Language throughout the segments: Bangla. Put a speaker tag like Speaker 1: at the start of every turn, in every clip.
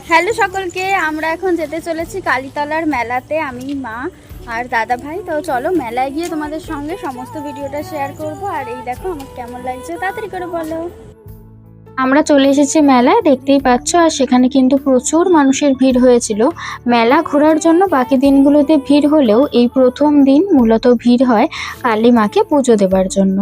Speaker 1: হ্যালো সকলকে, আমরা এখন যেতে চলেছি কালীতলার মেলাতে। আমি, মা আর দাদা ভাই। তো চলো মেলায় গিয়ে তোমাদের সঙ্গে সমস্ত ভিডিওটা শেয়ার করব। আর এই দেখো আমার কেমন লাগছে, তাড়াতাড়ি করে বলো। আমরা চলে এসেছি মেলায়, দেখতেই পাচ্ছ। আর সেখানে কিন্তু প্রচুর মানুষের ভিড় হয়েছিল। মেলা ঘোরার জন্য বাকি দিনগুলোতে ভিড় হলেও এই প্রথম দিন মূলত ভিড় হয় কালী মাকে পুজো দেবার জন্য।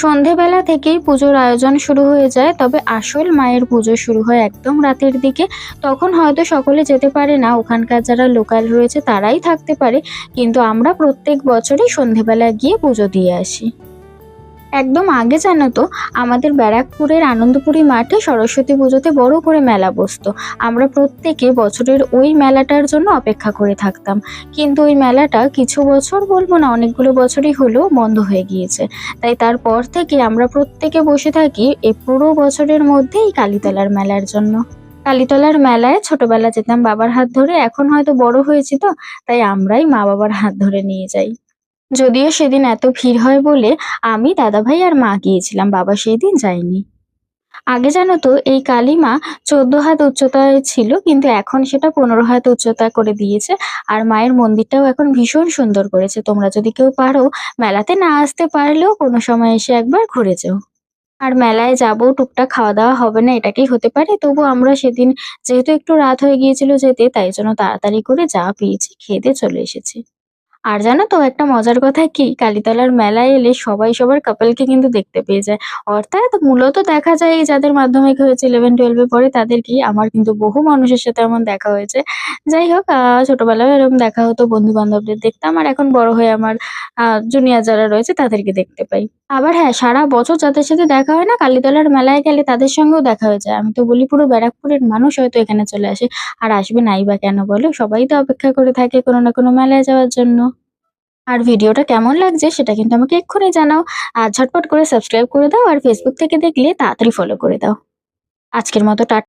Speaker 1: সন্ধেবেলা থেকেই পুজোর আয়োজন শুরু হয়ে যায়, তবে আসল মায়ের পুজো শুরু হয় একদম রাতের দিকে। তখন হয়তো সকলে যেতে পারে না, ওখানকার যারা লোকাল রয়েছে তারাই থাকতে পারে, কিন্তু আমরা প্রত্যেক বছরই সন্ধেবেলা গিয়ে পুজো দিয়ে আসি। একদম আগে জানো তো, আমাদের ব্যারাকপুরের আনন্দপুরি মাঠে সরস্বতী পুজোতে বড় করে মেলা বসতো। আমরা প্রত্যেকে বছরের ওই মেলাটার জন্য অপেক্ষা করে থাকতাম, কিন্তু ওই মেলাটা কিছু বছর, বলবো না অনেকগুলো বছরই হলো, বন্ধ হয়ে গিয়েছে। তাই তারপর থেকে আমরা প্রত্যেকে বসে থাকি এই পুরো বছরের মধ্যেই কালীতলার মেলার জন্য। কালীতলার মেলায় ছোটবেলা যেতাম বাবার হাত ধরে, এখন হয়তো বড় হয়েছি তো, তাই আমরাই মা বাবার হাত ধরে নিয়ে যাই। যদিও সেদিন এত ভিড় হয় বলে আমি, দাদাভাই আর মা গিয়েছিলাম, বাবা সেই দিন যায়নি। আগে জানো তো এই কালী মা 14 হাত উচ্চতায় ছিল, কিন্তু এখন সেটা 15 হাত উচ্চতা করে দিয়েছে। আর মায়ের মন্দিরটাও এখন ভীষণ সুন্দর করেছে। তোমরা যদি কেউ পারো, মেলাতে না আসতে পারলেও কোনো সময় এসে একবার ঘুরে যেও। আর মেলায় যাবো, টুকটাক খাওয়া দাওয়া হবে না এটাকেই হতে পারে, তবু আমরা সেদিন যেহেতু একটু রাত হয়ে গিয়েছিল যেতে, তাই জন্য তাড়াতাড়ি করে যা পেয়েছি খেয়ে দিয়ে চলে এসেছি। আর জানো তো একটা মজার কথা কি, কালীতলার মেলায় এলে সবাই সবার কাপলকে কিন্তু দেখতে পেয়ে যায়। অর্থাৎ মূলত দেখা যায় এই যাদের মাধ্যমিক হয়েছে 11-12 পরে তাদেরকেই। আমার কিন্তু বহু মানুষের সাথে এমন দেখা হয়েছে। যাই হোক, ছোটবেলায় এরকম দেখা হতো, বন্ধু বান্ধবদের দেখতাম। আর এখন বড় হয়ে আমার জুনিয়র যারা রয়েছে তাদেরকে দেখতে পাই। আবার হ্যাঁ, সারা বছর যাদের সাথে দেখা হয় না, কালীতলার মেলায় গেলে তাদের সঙ্গেও দেখা হয়ে যায়। আমি তো বলি পুরো ব্যারাকপুরের মানুষ হয়তো এখানে চলে আসে। আর আসবে নাই বা কেন বলো, সবাই তো অপেক্ষা করে থাকে কোনো না কোনো মেলায় যাওয়ার জন্য। আর ভিডিওটা কেমন লাগছে সেটা কিন্তু আমাকে এক্ষুনি জানাও। আর ঝটপট করে সাবস্ক্রাইব করে দাও, আর ফেসবুক থেকে দেখলে তাড়াতাড়ি ফলো করে দাও। আজকের মতো টাটা।